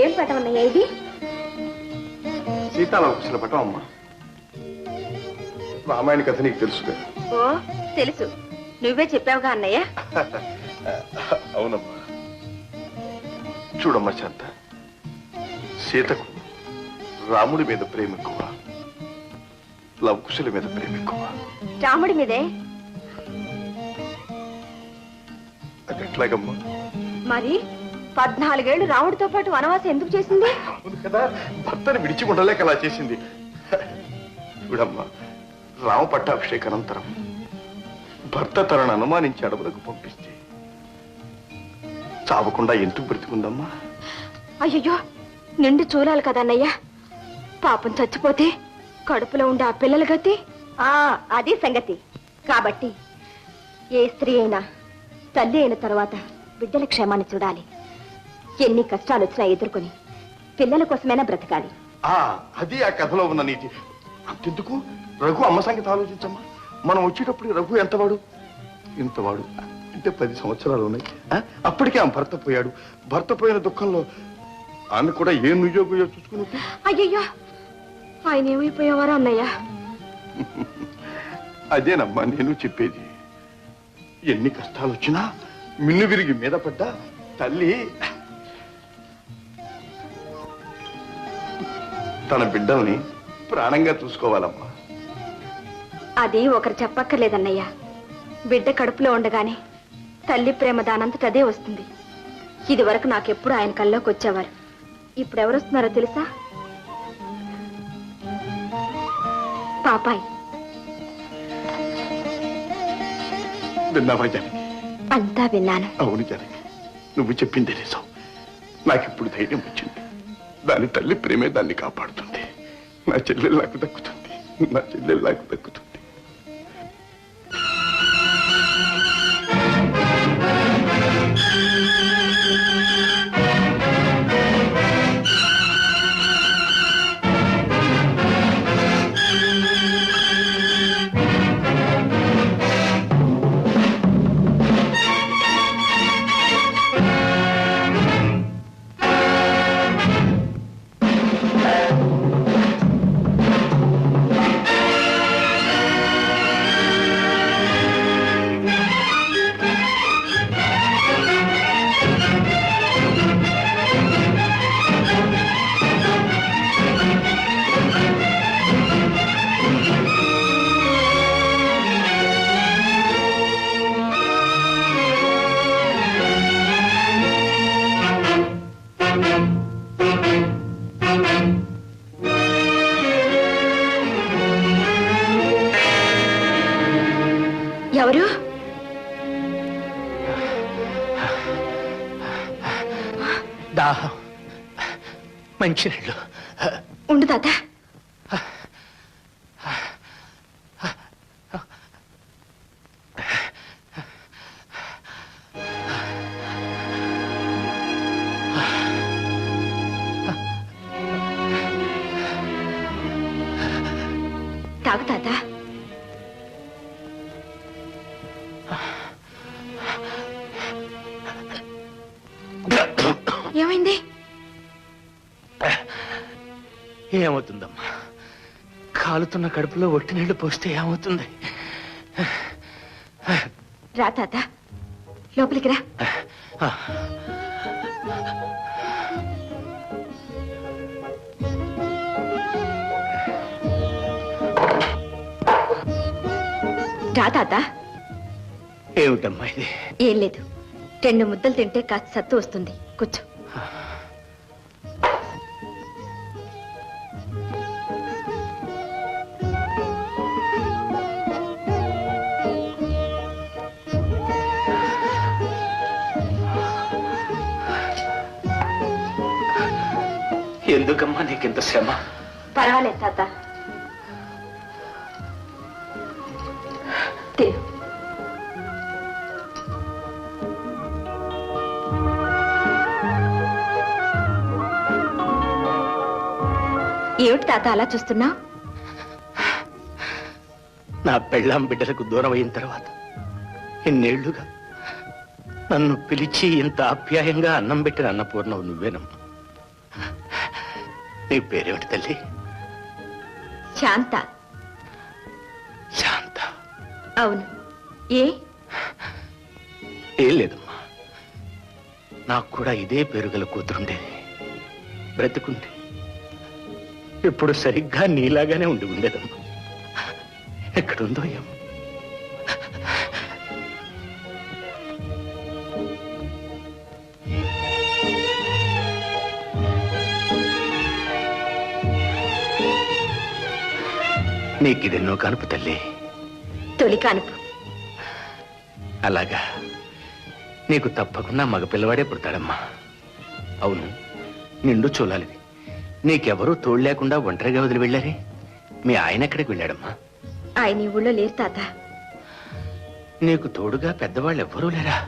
ఏం పటమన్నయ్యా ఇది? సీతారామకృష్ణ పటం అమ్మా. రామాయణ కథ నీకు తెలుసుగా? ఓ తెలుసు, నువ్వే చెప్పావుగా అన్నయ్య. అవునమ్మా. చూడమ్మా శాంత, సీతకు రాముడి మీద ప్రేమ ఎక్కువ, లవకుశుల మీద ప్రేమ ఎక్కువ. రాముడి మీదే? అది ఎట్లాగమ్మా? మరి 14 ఏళ్ళు రాముడితో పాటు వనవాసం ఎందుకు చేసింది? అవును కదా, భర్తను విడిచి ఉండలేక అలా చేసింది. చూడమ్మా, రామ పట్టాభిషేక అనంతరం భర్త తనను అనుమానించి అడవులకు పంపిస్తే చావకుండా ఎందుకు బ్రతికుందమ్మా? అయ్యో, నిండు చూడాలి కదన్నయ్య. పాపం చచ్చిపోతే కడుపులో ఉండే ఆ పిల్లల గతి. అది సంగతి. కాబట్టి ఏ స్త్రీ అయినా తల్లి అయిన తర్వాత బిడ్డల క్షేమాన్ని చూడాలి. ఎన్ని కష్టాలు వచ్చినా ఎదుర్కొని పిల్లల కోసమైనా బ్రతకాలి. అది ఆ కథలో ఉన్న నీతి. అంతెందుకు, రఘు అమ్మ సంగతి ఆలోచించమ్మా. మనం వచ్చేటప్పుడు రఘు ఎంతవాడు? ఇంతవాడు. అంటే 10 సంవత్సరాలు ఉన్నాయి. అప్పటికే ఆమె భర్త పోయాడు. భర్త పోయిన దుఃఖంలో ఆమె కూడా ఏం నుయ్యోగుయో చూసుకున్నట్టు. అయ్యయ్యో, ఆయన ఏమైపోయేవారో అన్నయ్య. అదేనమ్మా నేను చెప్పేది. ఎన్ని కష్టాలు వచ్చినా మిన్ను విరిగి మీద పడ్డా తల్లి తన బిడ్డల్ని ప్రాణంగా చూసుకోవాలమ్మా. అది ఒకరు చెప్పక్కర్లేదన్నయ్య. బిడ్డ కడుపులో ఉండగానే తల్లి ప్రేమ దానంతట అదే వస్తుంది. ఇది వరకు నాకెప్పుడు ఆయన కల్లోకి వచ్చేవారు. ఇప్పుడు ఎవరొస్తున్నారో తెలుసా? పాపాయి. విన్నావా జానకి? అంతా విన్నాను. అవును జానకి, నువ్వు చెప్పింది నిజం. నాకిప్పుడు ధైర్యం వచ్చింది. దాని తల్లి ప్రేమే దాన్ని కాపాడుతుంది. నా చెల్లెలు నాకు దక్కుతుంది. నా చెల్లెలు నాకు దక్కుతుంది. ఎవరు? దాహం, మంచినీళ్ళు. ఉండు తాత. తాగు తాత. ఏమైంది? ఏమవుతుందమ్మా? కాలుతున్న కడుపులో ఒట్టి నీళ్లు పోస్తే ఏమవుతుంది? రా తాత, లోపలికి రా. రా తాత. ఏమిటమ్మా ఇది? ఏం లేదు, 2 ముద్దలు తింటే కాస్త సత్తు వస్తుంది. కూర్చో. ఎందుకమ్మా నీకింత శ్రమ? పర్వాలేదు తాత, తిను. ఏమిటి తాత అలా చూస్తున్నా? నా పెళ్ళాం బిడ్డలకు దూరం అయిన తర్వాత నీ పేరేమిటి తల్లి? శాంత. శాంత. అవును. ఏ? ఏం లేదమ్మా, నాకు కూడా ఇదే పేరు గల కూతురుండేది. బ్రతుకుంటే ఇప్పుడు సరిగ్గా నీలాగానే ఉండి ఉండేదమ్మా. ఎక్కడుందో ఏమో. నీకిదెన్నో కానుపు తల్లి. తొలి కానుపు. అలాగా, నీకు తప్పకుండా మగపిల్లవాడే పుడతాడమ్మా. అవును, నిండు చూలాలివి. నీకెవరూ తోడు లేకుండా ఒంటరిగా వదిలి వెళ్ళారే? మీ ఆయన ఎక్కడికి వెళ్ళాడమ్మా? ఆయన ఈ ఊళ్ళో లేరు తాత. నీకు తోడుగా పెద్దవాళ్ళు ఎవ్వరూ లేరా?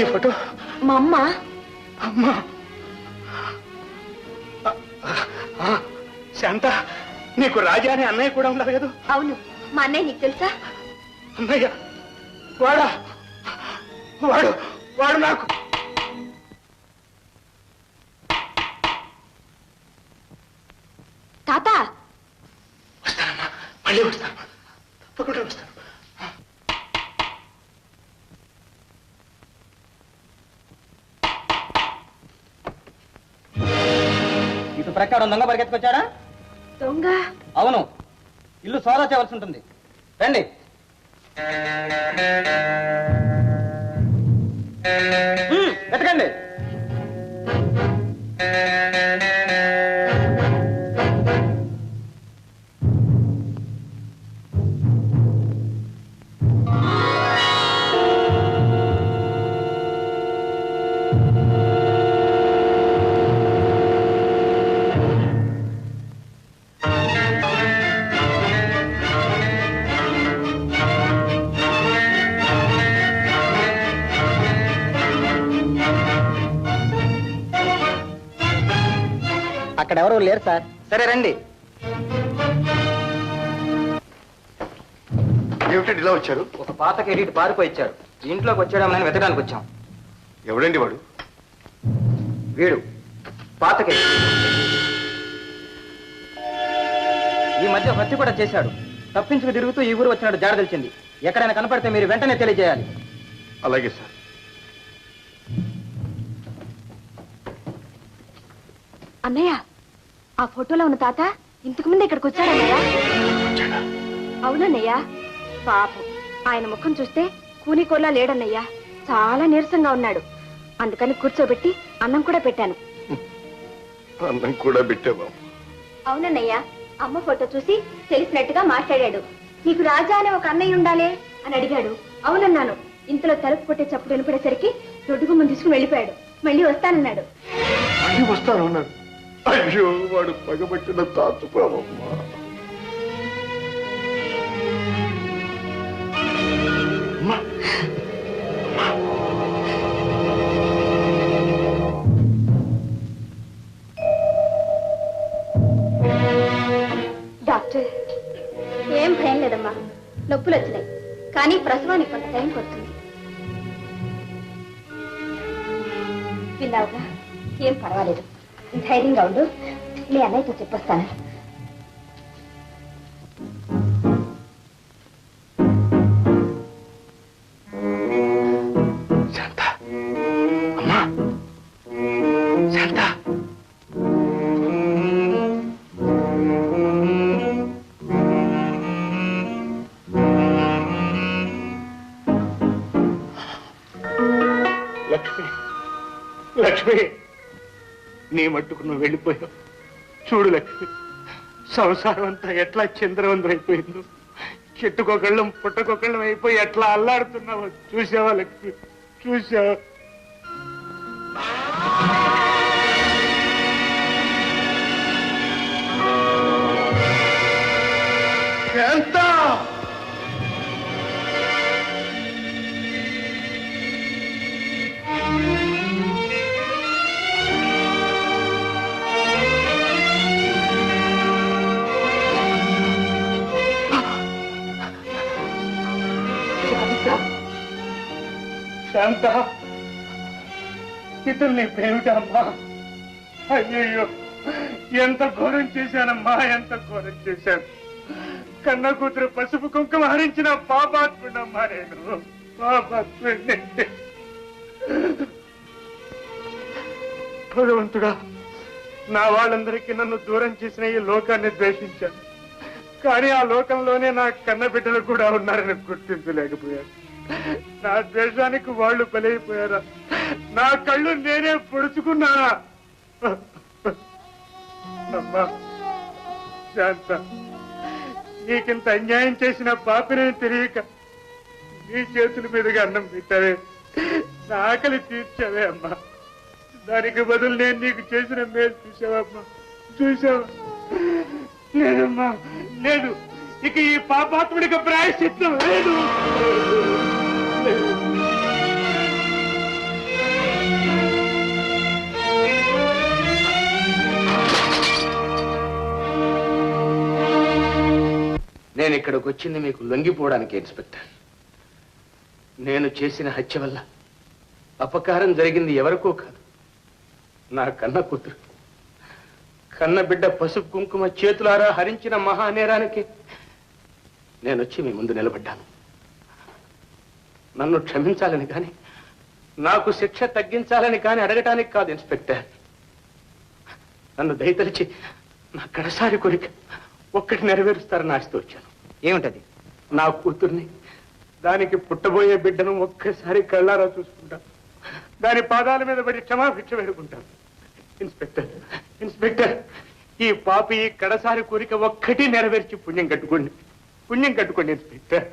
ఈ ఫోటో మా అమ్మ. అమ్మా. శాంత, నీకు రాజా అనే అన్నయ్య కూడా ఉన్నారు కదా? అవును. మా అన్నయ్య నీకు తెలుసా? అన్నయ్య? వాడా? వాడు వాడు నాకు తాత. వస్తానమ్మా, మళ్ళీ వస్తాను, తప్పకుండా వస్తాను. ఇటు ప్రకారం దొంగ పరిగెత్తుకొచ్చాడా? దొంగ? అవును, ఇల్లు సోదా చేయవలసి ఉంటుంది. రండి. వెతకండి. అక్కడ ఎవరు లేరు సార్. సరే రండి. ఏమిటండి ఇలా వచ్చారు? ఒక పాత కెరీట్ పారిపోయి ఇచ్చాడు. ఇంట్లోకి వచ్చాడమని వెతకడానికి వచ్చాం. ఎవడండి వాడు? వీడు పాత కెరీట్. ఈ మధ్య హత్య కూడా చేశాడు. తప్పించుకు తిరుగుతూ ఈ ఊరు వచ్చినట్టు జాడ తెలిసింది. ఎక్కడైనా కనపడితే మీరు వెంటనే తెలియజేయాలి. అలాగే సార్. అన్నయ్య, ఆ ఫోటోలో ఉన్న తాత ఇంతకు ముందు ఇక్కడికి వచ్చాడన్నయ్య. అవునన్నయ్య. పాపం, ఆయన ముఖం చూస్తే కూనికోలా లేడన్నయ్య. చాలా నీరసంగా ఉన్నాడు. అందుకని కూర్చోబెట్టి అన్నం కూడా పెట్టాను. అన్నం కూడా పెట్టావా? అవునన్నయ్య. అమ్మ ఫోటో చూసి తెలిసినట్టుగా మాట్లాడాడు. నీకు రాజా అనే ఒక అన్నయ్య ఉండాలే అని అడిగాడు. అవునన్నాను. ఇంతలో తలుపు కొట్టే చప్పుడు వినపడేసరికి దొడ్డుగు ముందు తీసుకుని వెళ్ళిపోయాడు. మళ్ళీ వస్తానన్నాడు. మళ్ళీ వస్తాను అన్నాడు. అయ్యో, వాడు పగబట్టిన తాతుపావమ్మా. డాక్టర్, ఏం భయం లేదమ్మా. నొప్పులు వచ్చినాయి, కానీ ప్రసవానికి కొంత టైం పడుతుంది. విన్నావుగా, ఏం పర్వాలేదు. ధైర్యంగా ఉండు. నీ అన్నయ్యతో చెప్పొస్తాను. శాంత, అమ్మా, శాంత. లక్ష్మి, లక్ష్మి, నీ మట్టుకు నువ్వు వెళ్ళిపోయావు. చూడు లక్ష్మి, సంసారం అంతా ఎట్లా చంద్రవందరైపోయిందో. చెట్టుకొకళ్ళం పుట్టకొకళ్ళం అయిపోయి ఎట్లా అల్లాడుతున్నావో చూసావా లక్ష్మి? చూసావా? ఎంత శాంత, ఇతను నీ పేమిటమ్మా? అయ్యయ్యో, ఎంత ఘోరం చేశానమ్మా, ఎంత ఘోరం చేశాను. కన్న కూతురు పసుపు కుంకుమ హరించిన పాపాత్ముడమ్మా నేను, పాపాత్ముడిని. భగవంతుడా, నా వాళ్ళందరికీ నన్ను దూరం చేసిన ఈ లోకాన్ని ద్వేషించాను. కానీ ఆ లోకంలోనే నా కన్న బిడ్డలు కూడా ఉన్నారని గుర్తించలేకపోయాను. నా ద్వేషానికి వాళ్ళు బలైపోయారా? నా కళ్ళు నేనే పొడుచుకున్నానా? అమ్మా శాంత, నీకింత అన్యాయం చేసిన పాపిని తెలియక నీ చేతుల మీదుగా అన్నం పెట్టావే, నా ఆకలి తీర్చావే అమ్మా. దానికి బదులు నేను నీకు చేసిన మేలు చూసావమ్మా, చూసావా? లేదమ్మా, లేదు. ఇక ఈ పాపాత్ముడికి ప్రాయశ్చిత్తం లేదు. నేను ఇక్కడికి వచ్చింది మీకు లొంగిపోవడానికి ఇన్స్పెక్టర్. నేను చేసిన హత్య వల్ల అపకారం జరిగింది ఎవరికో కాదు, నా కన్న కూతురు. కన్న బిడ్డ పసుపు కుంకుమ చేతులారా హరించిన మహానేరానికి నేను వచ్చి మీ ముందు నిలబడ్డాను. నన్ను క్షమించాలని కానీ, నాకు శిక్ష తగ్గించాలని కానీ అడగటానికి కాదు ఇన్స్పెక్టర్. నన్ను దయతలిచి నా కడసారి కోరిక ఒక్కటి నెరవేరుస్తారని ఆశతో వచ్చాను. ఏమిటది? నా కూతుర్ని, దానికి పుట్టబోయే బిడ్డను ఒక్కసారి కళ్ళారా చూసుకుంటాను. దాని పాదాల మీద పడి క్షమాభిక్ష వేడుకుంటాను. ఇన్స్పెక్టర్, ఇన్స్పెక్టర్, ఈ పాపి కడసారి కోరిక ఒక్కటి నెరవేర్చి పుణ్యం కట్టుకోండి, పుణ్యం కట్టుకోండి ఇన్స్పెక్టర్.